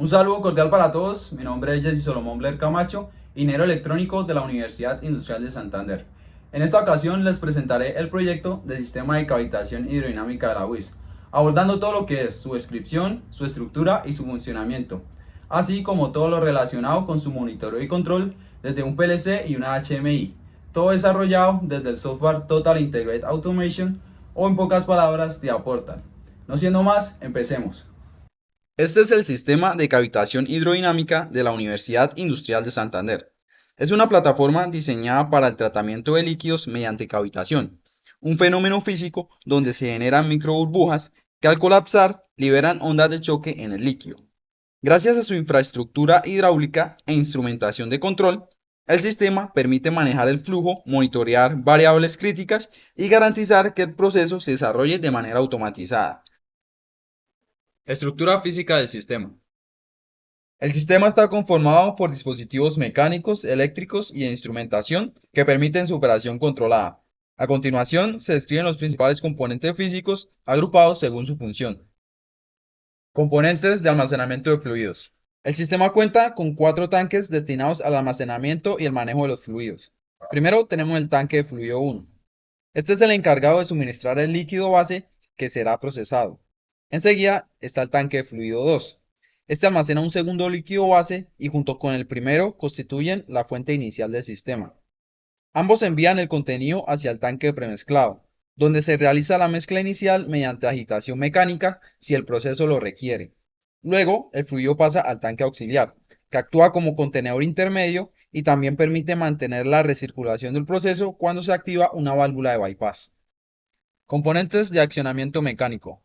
Un saludo cordial para todos, mi nombre es Jesse Solomón Blair Camacho, ingeniero electrónico de la Universidad Industrial de Santander. En esta ocasión les presentaré el proyecto de sistema de cavitación hidrodinámica de la UIS, abordando todo lo que es su descripción, su estructura y su funcionamiento, así como todo lo relacionado con su monitoreo y control desde un PLC y una HMI, todo desarrollado desde el software Total Integrated Automation o en pocas palabras de Portal. No siendo más, empecemos. Este es el sistema de cavitación hidrodinámica de la Universidad Industrial de Santander. Es una plataforma diseñada para el tratamiento de líquidos mediante cavitación, un fenómeno físico donde se generan microburbujas que al colapsar liberan ondas de choque en el líquido. Gracias a su infraestructura hidráulica e instrumentación de control, el sistema permite manejar el flujo, monitorear variables críticas y garantizar que el proceso se desarrolle de manera automatizada. Estructura física del sistema. El sistema está conformado por dispositivos mecánicos, eléctricos y de instrumentación que permiten su operación controlada. A continuación, se describen los principales componentes físicos agrupados según su función. Componentes de almacenamiento de fluidos. El sistema cuenta con 4 tanques destinados al almacenamiento y el manejo de los fluidos. Primero tenemos el tanque de fluido 1. Este es el encargado de suministrar el líquido base que será procesado. Enseguida está el tanque de fluido 2. Este almacena un segundo líquido base y junto con el primero constituyen la fuente inicial del sistema. Ambos envían el contenido hacia el tanque de premezclado, donde se realiza la mezcla inicial mediante agitación mecánica si el proceso lo requiere. Luego, el fluido pasa al tanque auxiliar, que actúa como contenedor intermedio y también permite mantener la recirculación del proceso cuando se activa una válvula de bypass. Componentes de accionamiento mecánico.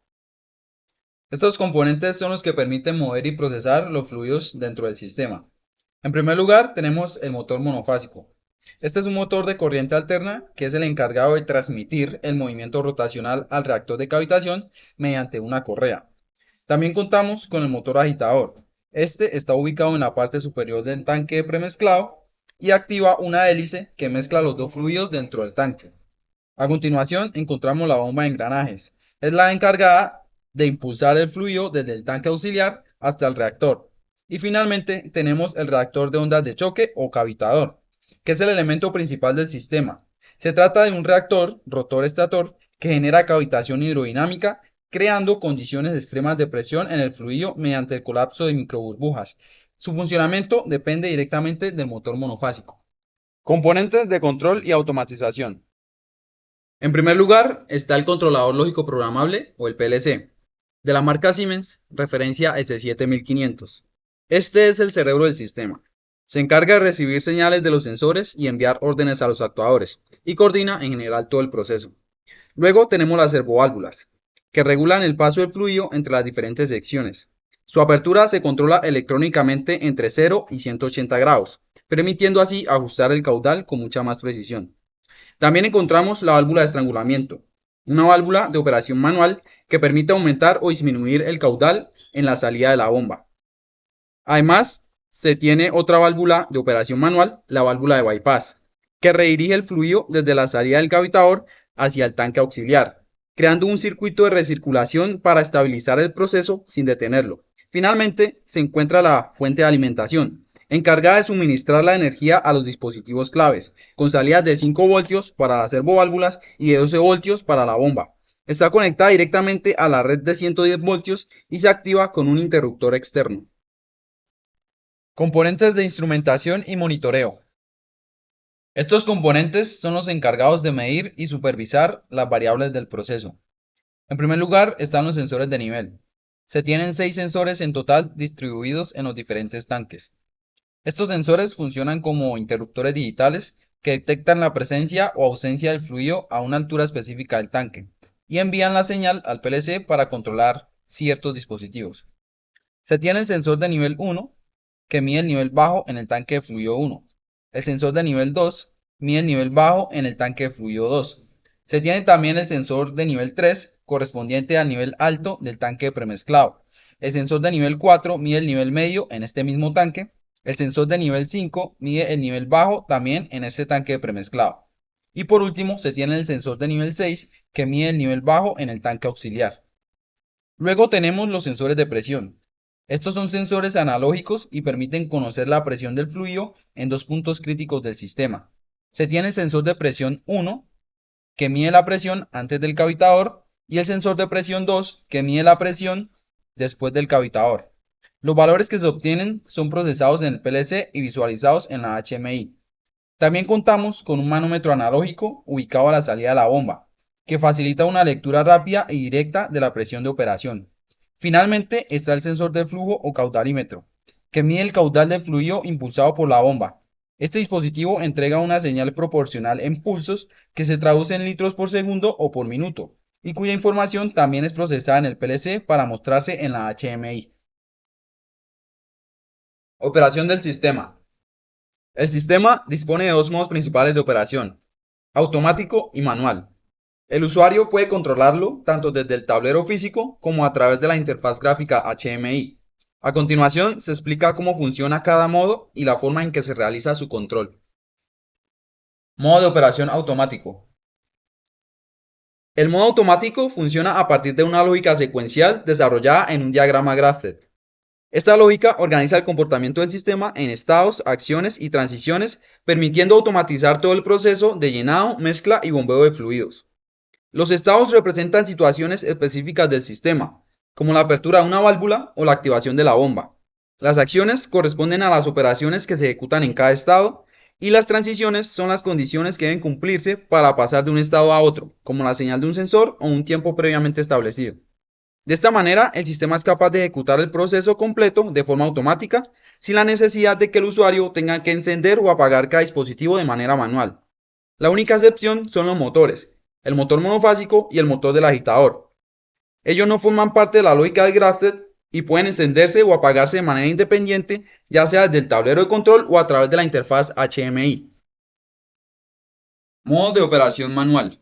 Estos componentes son los que permiten mover y procesar los fluidos dentro del sistema. En primer lugar, tenemos el motor monofásico. Este es un motor de corriente alterna que es el encargado de transmitir el movimiento rotacional al reactor de cavitación mediante una correa. También contamos con el motor agitador. Este está ubicado en la parte superior del tanque de premezclado y activa una hélice que mezcla los dos fluidos dentro del tanque. A continuación encontramos la bomba de engranajes. Es la encargada de impulsar el fluido desde el tanque auxiliar hasta el reactor. Y finalmente tenemos el reactor de ondas de choque o cavitador, que es el elemento principal del sistema. Se trata de un reactor rotor-estator que genera cavitación hidrodinámica, creando condiciones extremas de presión en el fluido mediante el colapso de microburbujas. Su funcionamiento depende directamente del motor monofásico. Componentes de control y automatización. En primer lugar está el controlador lógico programable o el PLC, de la marca Siemens, referencia S7500. Este es el cerebro del sistema. Se encarga de recibir señales de los sensores y enviar órdenes a los actuadores, y coordina en general todo el proceso. Luego tenemos las servoválvulas, que regulan el paso del fluido entre las diferentes secciones. Su apertura se controla electrónicamente entre 0 y 180 grados, permitiendo así ajustar el caudal con mucha más precisión. También encontramos la válvula de estrangulamiento, una válvula de operación manual que permite aumentar o disminuir el caudal en la salida de la bomba. Además, se tiene otra válvula de operación manual, la válvula de bypass, que redirige el fluido desde la salida del cavitador hacia el tanque auxiliar, creando un circuito de recirculación para estabilizar el proceso sin detenerlo. Finalmente, se encuentra la fuente de alimentación, encargada de suministrar la energía a los dispositivos claves, con salidas de 5 voltios para las servoválvulas y de 12 voltios para la bomba. Está conectada directamente a la red de 110 voltios y se activa con un interruptor externo. Componentes de instrumentación y monitoreo. Estos componentes son los encargados de medir y supervisar las variables del proceso. En primer lugar están los sensores de nivel. Se tienen 6 sensores en total distribuidos en los diferentes tanques. Estos sensores funcionan como interruptores digitales que detectan la presencia o ausencia del fluido a una altura específica del tanque y envían la señal al PLC para controlar ciertos dispositivos. Se tiene el sensor de nivel 1 que mide el nivel bajo en el tanque de fluido 1. El sensor de nivel 2 mide el nivel bajo en el tanque de fluido 2. Se tiene también el sensor de nivel 3 correspondiente al nivel alto del tanque de premezclado. El sensor de nivel 4 mide el nivel medio en este mismo tanque. El sensor de nivel 5 mide el nivel bajo también en este tanque de premezclado. Y por último se tiene el sensor de nivel 6 que mide el nivel bajo en el tanque auxiliar. Luego tenemos los sensores de presión. Estos son sensores analógicos y permiten conocer la presión del fluido en dos puntos críticos del sistema. Se tiene el sensor de presión 1, que mide la presión antes del cavitador, y el sensor de presión 2, que mide la presión después del cavitador. Los valores que se obtienen son procesados en el PLC y visualizados en la HMI. También contamos con un manómetro analógico ubicado a la salida de la bomba, que facilita una lectura rápida y directa de la presión de operación. Finalmente está el sensor de flujo o caudalímetro, que mide el caudal del fluido impulsado por la bomba. Este dispositivo entrega una señal proporcional en pulsos que se traduce en litros por segundo o por minuto, y cuya información también es procesada en el PLC para mostrarse en la HMI. Operación del sistema. El sistema dispone de dos modos principales de operación: automático y manual. El usuario puede controlarlo tanto desde el tablero físico como a través de la interfaz gráfica HMI. A continuación se explica cómo funciona cada modo y la forma en que se realiza su control. Modo de operación automático. El modo automático funciona a partir de una lógica secuencial desarrollada en un diagrama Graph-Z. Esta lógica organiza el comportamiento del sistema en estados, acciones y transiciones, permitiendo automatizar todo el proceso de llenado, mezcla y bombeo de fluidos. Los estados representan situaciones específicas del sistema, como la apertura de una válvula o la activación de la bomba. Las acciones corresponden a las operaciones que se ejecutan en cada estado, y las transiciones son las condiciones que deben cumplirse para pasar de un estado a otro, como la señal de un sensor o un tiempo previamente establecido. De esta manera, el sistema es capaz de ejecutar el proceso completo de forma automática, sin la necesidad de que el usuario tenga que encender o apagar cada dispositivo de manera manual. La única excepción son los motores, el motor monofásico y el motor del agitador. Ellos no forman parte de la lógica del Graph-Z y pueden encenderse o apagarse de manera independiente, ya sea desde el tablero de control o a través de la interfaz HMI. Modo de operación manual.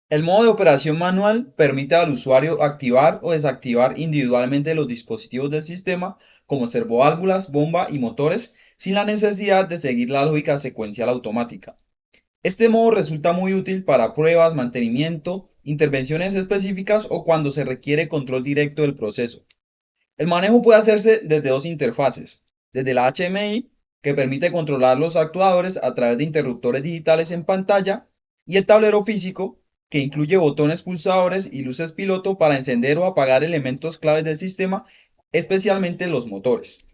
El modo de operación manual permite al usuario activar o desactivar individualmente los dispositivos del sistema, como servoválvulas, bomba y motores, sin la necesidad de seguir la lógica secuencial automática. Este modo resulta muy útil para pruebas, mantenimiento, intervenciones específicas o cuando se requiere control directo del proceso. El manejo puede hacerse desde dos interfaces: desde la HMI, que permite controlar los actuadores a través de interruptores digitales en pantalla, y el tablero físico, que incluye botones pulsadores y luces piloto para encender o apagar elementos claves del sistema, especialmente los motores.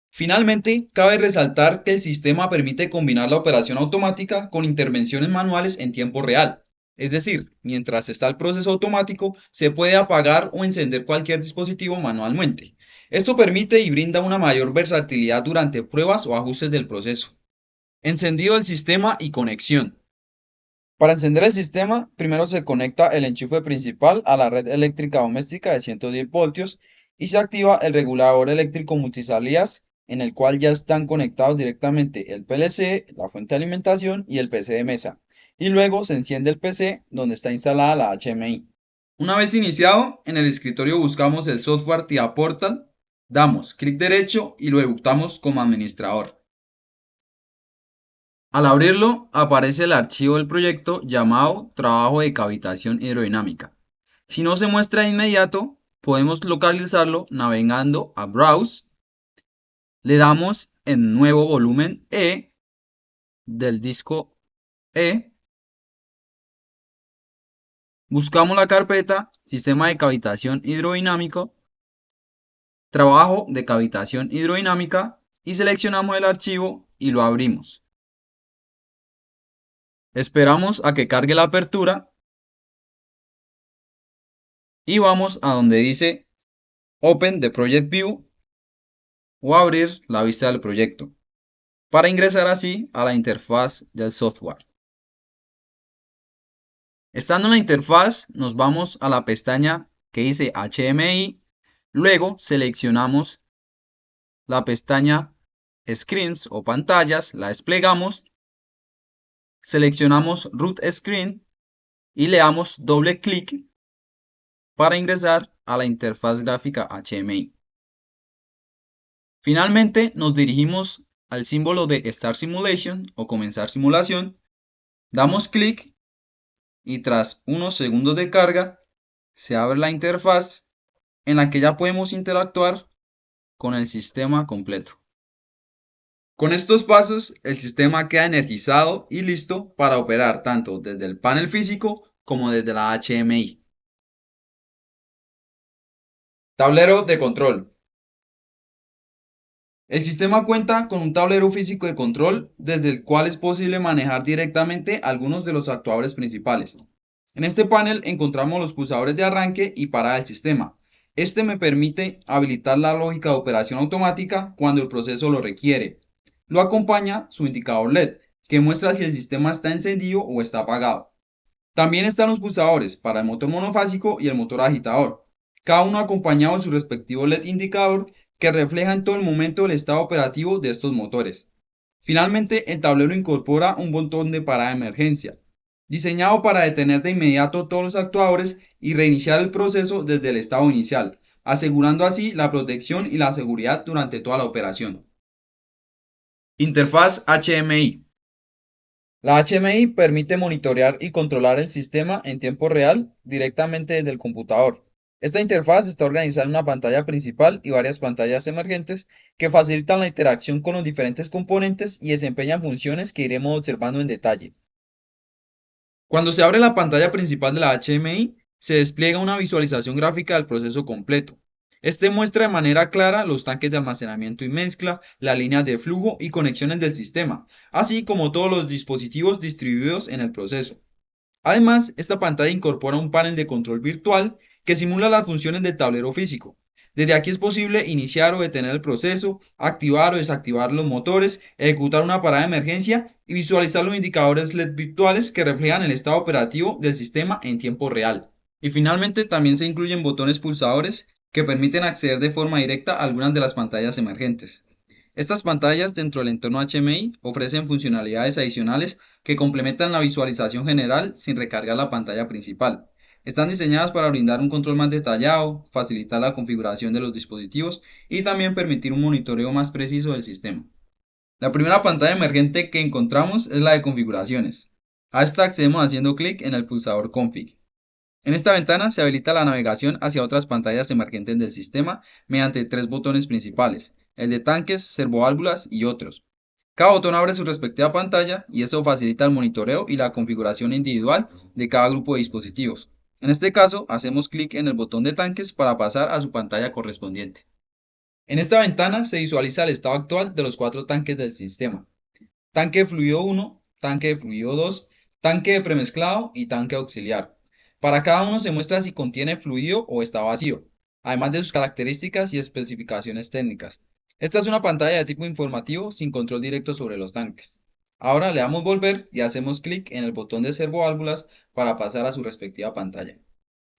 Finalmente, cabe resaltar que el sistema permite combinar la operación automática con intervenciones manuales en tiempo real. Es decir, mientras está el proceso automático, se puede apagar o encender cualquier dispositivo manualmente. Esto permite y brinda una mayor versatilidad durante pruebas o ajustes del proceso. Encendido del sistema y conexión. Para encender el sistema, primero se conecta el enchufe principal a la red eléctrica doméstica de 110 voltios y se activa el regulador eléctrico multisalidas, en el cual ya están conectados directamente el PLC, la fuente de alimentación y el PC de mesa. Y luego se enciende el PC donde está instalada la HMI. Una vez iniciado, en el escritorio buscamos el software TIA Portal, damos clic derecho y lo ejecutamos como administrador. Al abrirlo, aparece el archivo del proyecto llamado Trabajo de Cavitación Hidrodinámica. Si no se muestra de inmediato, podemos localizarlo navegando a Browse. Le damos en Nuevo volumen E del disco E. Buscamos la carpeta Sistema de Cavitación Hidrodinámico, Trabajo de Cavitación Hidrodinámica y seleccionamos el archivo y lo abrimos. Esperamos a que cargue la apertura y vamos a donde dice Open the Project View o abrir la vista del proyecto, para ingresar así a la interfaz del software. Estando en la interfaz, nos vamos a la pestaña que dice HMI, luego seleccionamos la pestaña Screens o pantallas, la desplegamos, seleccionamos Root Screen y le damos doble clic para ingresar a la interfaz gráfica HMI. Finalmente nos dirigimos al símbolo de Start Simulation o comenzar simulación, damos clic y tras unos segundos de carga se abre la interfaz en la que ya podemos interactuar con el sistema completo. Con estos pasos, el sistema queda energizado y listo para operar tanto desde el panel físico como desde la HMI. Tablero de control. El sistema cuenta con un tablero físico de control desde el cual es posible manejar directamente algunos de los actuadores principales. En este panel encontramos los pulsadores de arranque y parada del sistema. Este me permite habilitar la lógica de operación automática cuando el proceso lo requiere. Lo acompaña su indicador LED, que muestra si el sistema está encendido o está apagado. También están los pulsadores para el motor monofásico y el motor agitador, cada uno acompañado de su respectivo LED indicador que refleja en todo el momento el estado operativo de estos motores. Finalmente, el tablero incorpora un botón de parada de emergencia, diseñado para detener de inmediato todos los actuadores y reiniciar el proceso desde el estado inicial, asegurando así la protección y la seguridad durante toda la operación. Interfaz HMI. La HMI permite monitorear y controlar el sistema en tiempo real directamente desde el computador. Esta interfaz está organizada en una pantalla principal y varias pantallas emergentes que facilitan la interacción con los diferentes componentes y desempeñan funciones que iremos observando en detalle. Cuando se abre la pantalla principal de la HMI, se despliega una visualización gráfica del proceso completo. Este muestra de manera clara los tanques de almacenamiento y mezcla, las líneas de flujo y conexiones del sistema, así como todos los dispositivos distribuidos en el proceso. Además, esta pantalla incorpora un panel de control virtual que simula las funciones del tablero físico. Desde aquí es posible iniciar o detener el proceso, activar o desactivar los motores, ejecutar una parada de emergencia y visualizar los indicadores LED virtuales que reflejan el estado operativo del sistema en tiempo real. Y finalmente también se incluyen botones pulsadores que permiten acceder de forma directa a algunas de las pantallas emergentes. Estas pantallas dentro del entorno HMI ofrecen funcionalidades adicionales que complementan la visualización general sin recargar la pantalla principal. Están diseñadas para brindar un control más detallado, facilitar la configuración de los dispositivos y también permitir un monitoreo más preciso del sistema. La primera pantalla emergente que encontramos es la de configuraciones. A esta accedemos haciendo clic en el pulsador Config. En esta ventana se habilita la navegación hacia otras pantallas emergentes del sistema mediante tres botones principales, el de tanques, servoválvulas y otros. Cada botón abre su respectiva pantalla y esto facilita el monitoreo y la configuración individual de cada grupo de dispositivos. En este caso, hacemos clic en el botón de tanques para pasar a su pantalla correspondiente. En esta ventana se visualiza el estado actual de los cuatro tanques del sistema: tanque de fluido 1, tanque de fluido 2, tanque de premezclado y tanque auxiliar. Para cada uno se muestra si contiene fluido o está vacío, además de sus características y especificaciones técnicas. Esta es una pantalla de tipo informativo sin control directo sobre los tanques. Ahora le damos volver y hacemos clic en el botón de servoválvulas para pasar a su respectiva pantalla.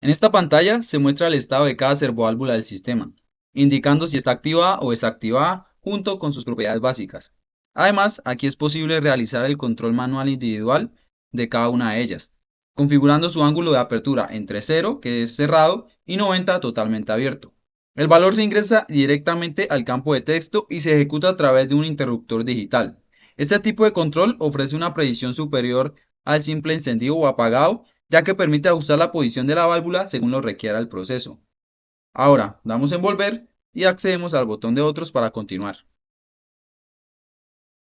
En esta pantalla se muestra el estado de cada servoválvula del sistema, indicando si está activada o desactivada junto con sus propiedades básicas. Además, aquí es posible realizar el control manual individual de cada una de ellas, configurando su ángulo de apertura entre 0, que es cerrado, y 90, totalmente abierto. El valor se ingresa directamente al campo de texto y se ejecuta a través de un interruptor digital. Este tipo de control ofrece una precisión superior al simple encendido o apagado, ya que permite ajustar la posición de la válvula según lo requiera el proceso. Ahora damos en volver y accedemos al botón de otros para continuar.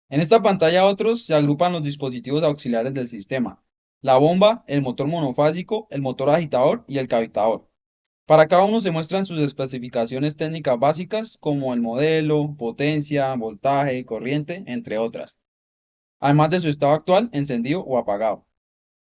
En esta pantalla otros se agrupan los dispositivos auxiliares del sistema: la bomba, el motor monofásico, el motor agitador y el cavitador. Para cada uno se muestran sus especificaciones técnicas básicas como el modelo, potencia, voltaje, corriente, entre otras, además de su estado actual, encendido o apagado.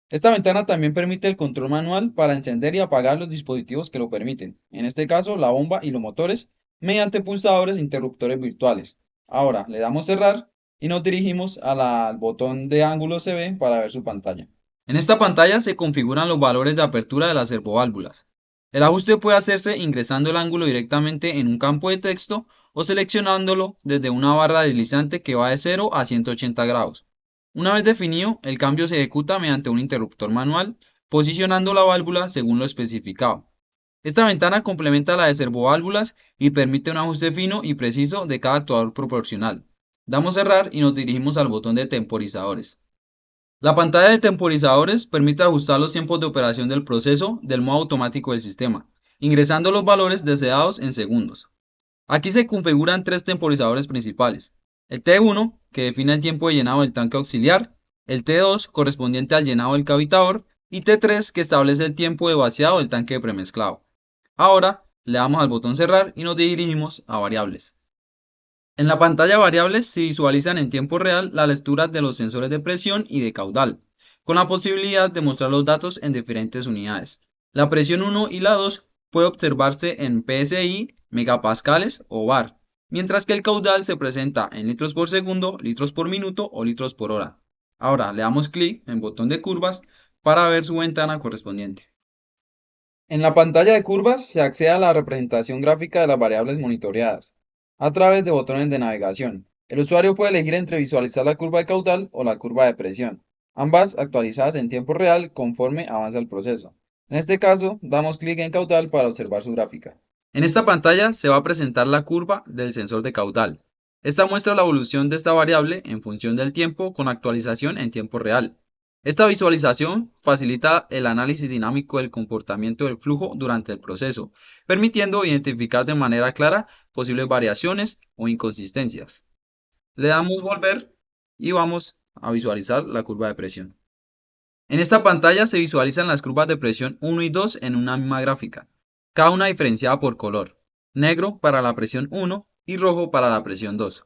Esta ventana también permite el control manual para encender y apagar los dispositivos que lo permiten, en este caso la bomba y los motores, mediante pulsadores e interruptores virtuales. Ahora le damos cerrar y nos dirigimos al botón de ángulo CB para ver su pantalla. En esta pantalla se configuran los valores de apertura de las servoválvulas. El ajuste puede hacerse ingresando el ángulo directamente en un campo de texto o seleccionándolo desde una barra deslizante que va de 0 a 180 grados. Una vez definido, el cambio se ejecuta mediante un interruptor manual, posicionando la válvula según lo especificado. Esta ventana complementa la de servoválvulas y permite un ajuste fino y preciso de cada actuador proporcional. Damos cerrar y nos dirigimos al botón de temporizadores. La pantalla de temporizadores permite ajustar los tiempos de operación del proceso del modo automático del sistema, ingresando los valores deseados en segundos. Aquí se configuran tres temporizadores principales: el T1, que define el tiempo de llenado del tanque auxiliar, el T2, correspondiente al llenado del cavitador, y T3, que establece el tiempo de vaciado del tanque de premezclado. Ahora le damos al botón cerrar y nos dirigimos a variables. En la pantalla variables se visualizan en tiempo real las lecturas de los sensores de presión y de caudal, con la posibilidad de mostrar los datos en diferentes unidades. La presión 1 y la 2 puede observarse en PSI, megapascales o bar, mientras que el caudal se presenta en litros por segundo, litros por minuto o litros por hora. Ahora le damos clic en botón de curvas para ver su ventana correspondiente. En la pantalla de curvas se accede a la representación gráfica de las variables monitoreadas a través de botones de navegación. El usuario puede elegir entre visualizar la curva de caudal o la curva de presión, ambas actualizadas en tiempo real conforme avanza el proceso. En este caso, damos clic en caudal para observar su gráfica. En esta pantalla se va a presentar la curva del sensor de caudal. Esta muestra la evolución de esta variable en función del tiempo con actualización en tiempo real. Esta visualización facilita el análisis dinámico del comportamiento del flujo durante el proceso, permitiendo identificar de manera clara posibles variaciones o inconsistencias. Le damos volver y vamos a visualizar la curva de presión. En esta pantalla se visualizan las curvas de presión 1 y 2 en una misma gráfica, cada una diferenciada por color: negro para la presión 1 y rojo para la presión 2.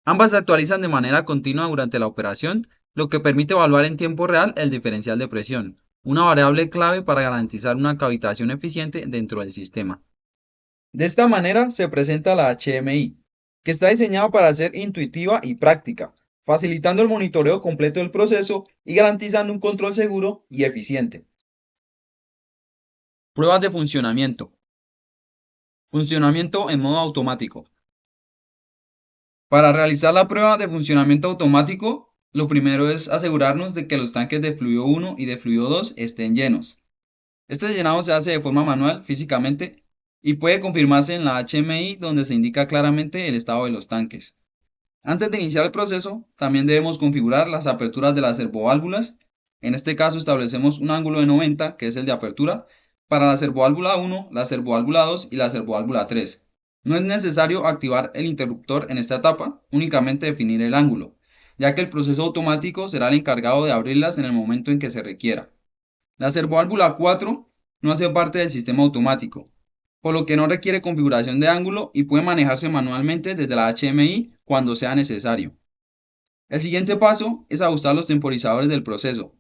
Ambas se actualizan de manera continua durante la operación, lo que permite evaluar en tiempo real el diferencial de presión, una variable clave para garantizar una cavitación eficiente dentro del sistema. De esta manera se presenta la HMI, que está diseñada para ser intuitiva y práctica, facilitando el monitoreo completo del proceso y garantizando un control seguro y eficiente. Pruebas de funcionamiento. Funcionamiento en modo automático. Para realizar la prueba de funcionamiento automático, lo primero es asegurarnos de que los tanques de fluido 1 y de fluido 2 estén llenos. Este llenado se hace de forma manual físicamente y puede confirmarse en la HMI, donde se indica claramente el estado de los tanques. Antes de iniciar el proceso, también debemos configurar las aperturas de las servoválvulas. En este caso establecemos un ángulo de 90, que es el de apertura, para la servoválvula 1, la servoválvula 2 y la servoválvula 3. No es necesario activar el interruptor en esta etapa, únicamente definir el ángulo, ya que el proceso automático será el encargado de abrirlas en el momento en que se requiera. La servoválvula 4 no hace parte del sistema automático, por lo que no requiere configuración de ángulo y puede manejarse manualmente desde la HMI cuando sea necesario. El siguiente paso es ajustar los temporizadores del proceso.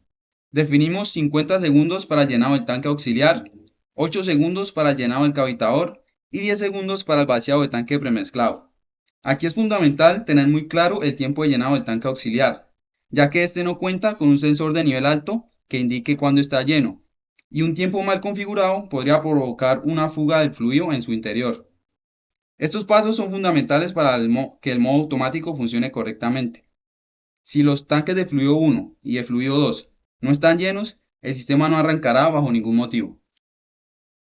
Definimos 50 segundos para el llenado del tanque auxiliar, 8 segundos para el llenado del cavitador y 10 segundos para el vaciado de tanque premezclado. Aquí es fundamental tener muy claro el tiempo de llenado del tanque auxiliar, ya que este no cuenta con un sensor de nivel alto que indique cuándo está lleno, y un tiempo mal configurado podría provocar una fuga del fluido en su interior. Estos pasos son fundamentales para que el modo automático funcione correctamente. Si los tanques de fluido 1 y de fluido 2 no están llenos, el sistema no arrancará bajo ningún motivo.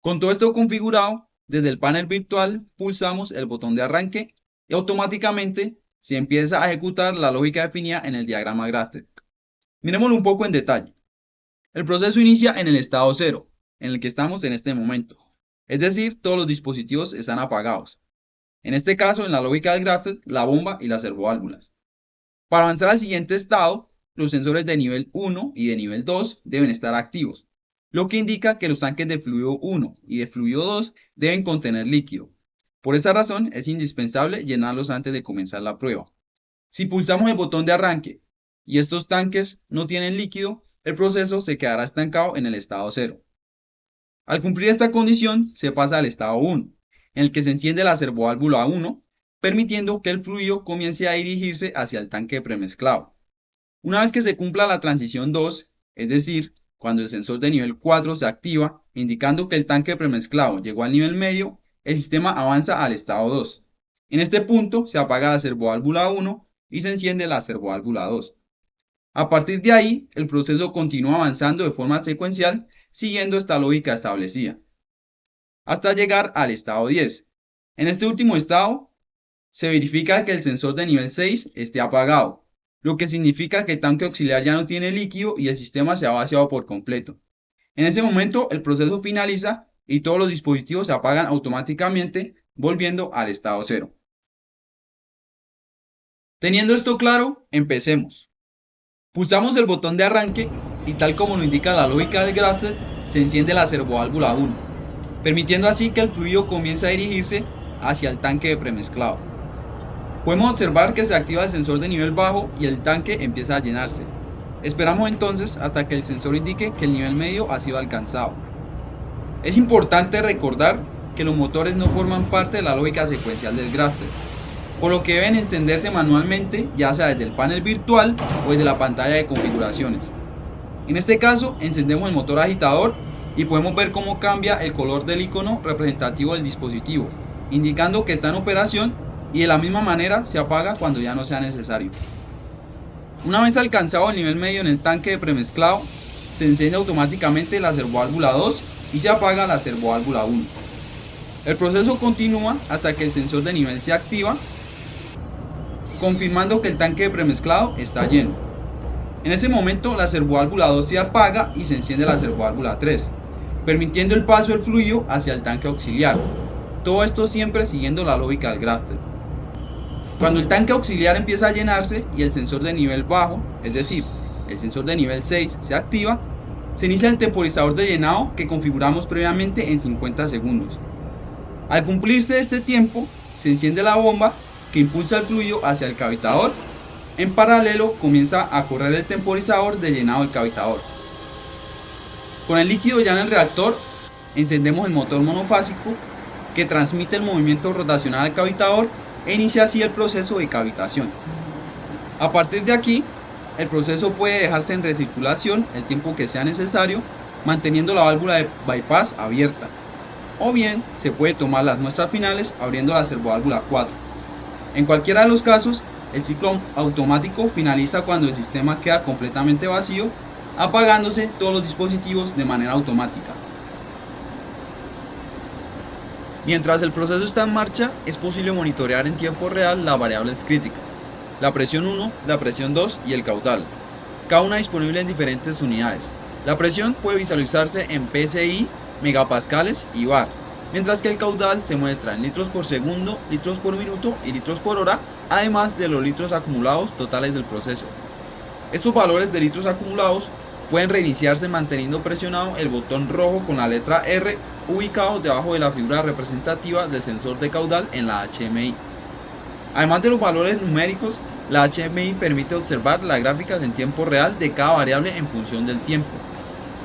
Con todo esto configurado, desde el panel virtual pulsamos el botón de arranque y automáticamente se empieza a ejecutar la lógica definida en el diagrama gráfico. Miremoslo un poco en detalle. El proceso inicia en el estado 0, en el que estamos en este momento. Es decir, todos los dispositivos están apagados. En este caso, en la lógica del graphic, la bomba y las servoválvulas. Para avanzar al siguiente estado, los sensores de nivel 1 y de nivel 2 deben estar activos, lo que indica que los tanques de fluido 1 y de fluido 2 deben contener líquido. Por esa razón, es indispensable llenarlos antes de comenzar la prueba. Si pulsamos el botón de arranque y estos tanques no tienen líquido, el proceso se quedará estancado en el estado 0. Al cumplir esta condición, se pasa al estado 1, en el que se enciende la servoválvula 1, permitiendo que el fluido comience a dirigirse hacia el tanque premezclado. Una vez que se cumpla la transición 2, es decir, cuando el sensor de nivel 4 se activa, indicando que el tanque premezclado llegó al nivel medio, el sistema avanza al estado 2. En este punto se apaga la servoválvula 1 y se enciende la servoválvula 2. A partir de ahí, el proceso continúa avanzando de forma secuencial, siguiendo esta lógica establecida, hasta llegar al estado 10. En este último estado, se verifica que el sensor de nivel 6 esté apagado, lo que significa que el tanque auxiliar ya no tiene líquido y el sistema se ha vaciado por completo. En ese momento, el proceso finaliza y todos los dispositivos se apagan automáticamente, volviendo al estado cero. Teniendo esto claro, empecemos. Pulsamos el botón de arranque y tal como lo indica la lógica del GraphTED, se enciende la servoválvula 1, permitiendo así que el fluido comience a dirigirse hacia el tanque de premezclado. Podemos observar que se activa el sensor de nivel bajo y el tanque empieza a llenarse. Esperamos entonces hasta que el sensor indique que el nivel medio ha sido alcanzado. Es importante recordar que los motores no forman parte de la lógica secuencial del GraphTED, por lo que deben encenderse manualmente, ya sea desde el panel virtual o desde la pantalla de configuraciones. En este caso, encendemos el motor agitador y podemos ver cómo cambia el color del icono representativo del dispositivo, indicando que está en operación, y de la misma manera se apaga cuando ya no sea necesario. Una vez alcanzado el nivel medio en el tanque de premezclado, se enciende automáticamente la servoválvula 2 y se apaga la servoválvula 1. El proceso continúa hasta que el sensor de nivel se activa, confirmando que el tanque de premezclado está lleno. En ese momento la servoválvula 2 se apaga y se enciende la servoválvula 3, permitiendo el paso del fluido hacia el tanque auxiliar. Todo esto siempre siguiendo la lógica del GraphTED. Cuando el tanque auxiliar empieza a llenarse y el sensor de nivel bajo, es decir, el sensor de nivel 6, se activa, se inicia el temporizador de llenado que configuramos previamente en 50 segundos. Al cumplirse este tiempo, se enciende la bomba que impulsa el fluido hacia el cavitador. En paralelo comienza a correr el temporizador de llenado del cavitador. Con el líquido ya en el reactor, encendemos el motor monofásico que transmite el movimiento rotacional al cavitador e inicia así el proceso de cavitación. A partir de aquí, el proceso puede dejarse en recirculación el tiempo que sea necesario, manteniendo la válvula de bypass abierta, o bien se puede tomar las muestras finales abriendo la servoválvula 4. En cualquiera de los casos, el ciclo automático finaliza cuando el sistema queda completamente vacío, apagándose todos los dispositivos de manera automática. Mientras el proceso está en marcha, es posible monitorear en tiempo real las variables críticas, la presión 1, la presión 2 y el caudal, cada una disponible en diferentes unidades. La presión puede visualizarse en PSI, megapascales y bar, mientras que el caudal se muestra en litros por segundo, litros por minuto y litros por hora, además de los litros acumulados totales del proceso. Estos valores de litros acumulados pueden reiniciarse manteniendo presionado el botón rojo con la letra R ubicado debajo de la figura representativa del sensor de caudal en la HMI. Además de los valores numéricos, la HMI permite observar las gráficas en tiempo real de cada variable en función del tiempo.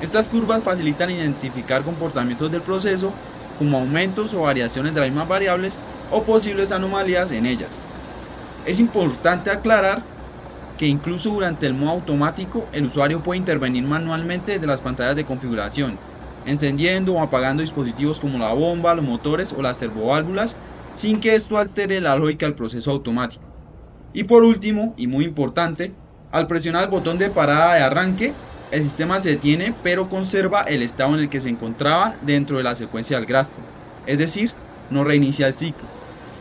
Estas curvas facilitan identificar comportamientos del proceso, como aumentos o variaciones de las mismas variables o posibles anomalías en ellas. Es importante aclarar que incluso durante el modo automático, el usuario puede intervenir manualmente desde las pantallas de configuración, encendiendo o apagando dispositivos como la bomba, los motores o las servoválvulas, sin que esto altere la lógica del proceso automático. Y por último, y muy importante, al presionar el botón de parada de arranque, el sistema se detiene pero conserva el estado en el que se encontraba dentro de la secuencia del GraphTED, es decir, no reinicia el ciclo.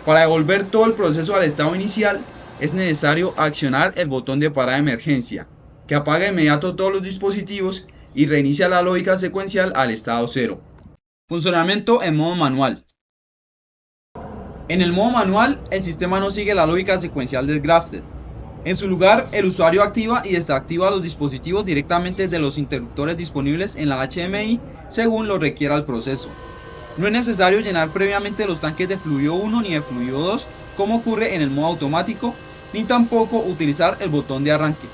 Para devolver todo el proceso al estado inicial, es necesario accionar el botón de parada de emergencia, que apaga de inmediato todos los dispositivos y reinicia la lógica secuencial al estado 0. Funcionamiento en modo manual. En el modo manual, el sistema no sigue la lógica secuencial del GraphTED. En su lugar, el usuario activa y desactiva los dispositivos directamente de los interruptores disponibles en la HMI según lo requiera el proceso. No es necesario llenar previamente los tanques de fluido 1 ni de fluido 2 como ocurre en el modo automático, ni tampoco utilizar el botón de arranque.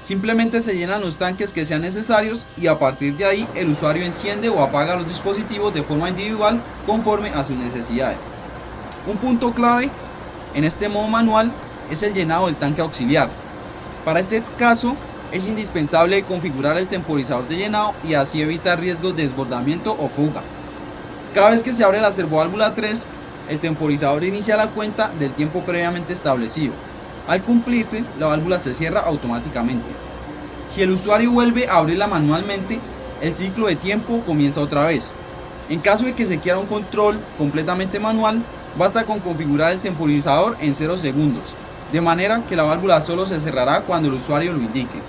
Simplemente se llenan los tanques que sean necesarios y a partir de ahí el usuario enciende o apaga los dispositivos de forma individual conforme a sus necesidades. Un punto clave en este modo manual es el llenado del tanque auxiliar. Para este caso es indispensable configurar el temporizador de llenado y así evitar riesgos de desbordamiento o fuga. Cada vez que se abre la servoválvula 3, el temporizador inicia la cuenta del tiempo previamente establecido. Al cumplirse, la válvula se cierra automáticamente. Si el usuario vuelve a abrirla manualmente, el ciclo de tiempo comienza otra vez. En caso de que se quiera un control completamente manual, basta con configurar el temporizador en 0 segundos, de manera que la válvula solo se cerrará cuando el usuario lo indique.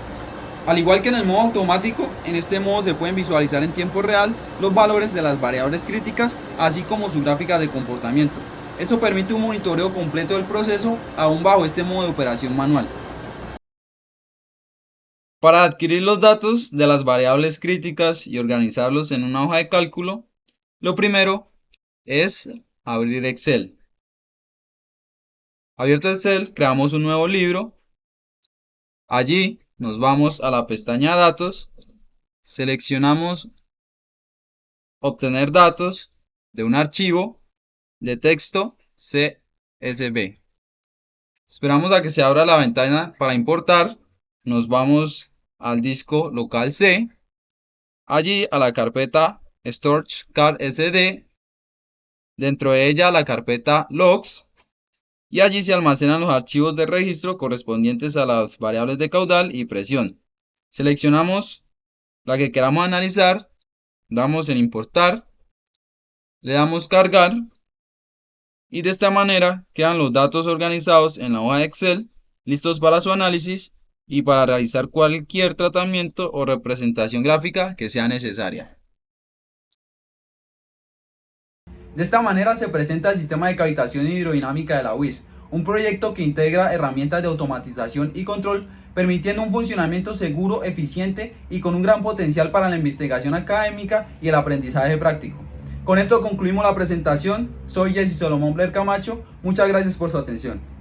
Al igual que en el modo automático, en este modo se pueden visualizar en tiempo real los valores de las variables críticas, así como su gráfica de comportamiento. Esto permite un monitoreo completo del proceso, aún bajo este modo de operación manual. Para adquirir los datos de las variables críticas y organizarlos en una hoja de cálculo, lo primero es abrir Excel. Abierto Excel, creamos un nuevo libro. Allí nos vamos a la pestaña Datos, seleccionamos Obtener datos de un archivo de texto CSV. Esperamos a que se abra la ventana para importar. Nos vamos al disco local C, allí a la carpeta Storage Card SD, dentro de ella la carpeta Logs, y allí se almacenan los archivos de registro correspondientes a las variables de caudal y presión. Seleccionamos la que queramos analizar, damos en importar, le damos cargar, y de esta manera quedan los datos organizados en la hoja de Excel, listos para su análisis y para realizar cualquier tratamiento o representación gráfica que sea necesaria. De esta manera se presenta el sistema de cavitación hidrodinámica de la UIS, un proyecto que integra herramientas de automatización y control, permitiendo un funcionamiento seguro, eficiente y con un gran potencial para la investigación académica y el aprendizaje práctico. Con esto concluimos la presentación. Soy Jessy Solomon Blair Camacho. Muchas gracias por su atención.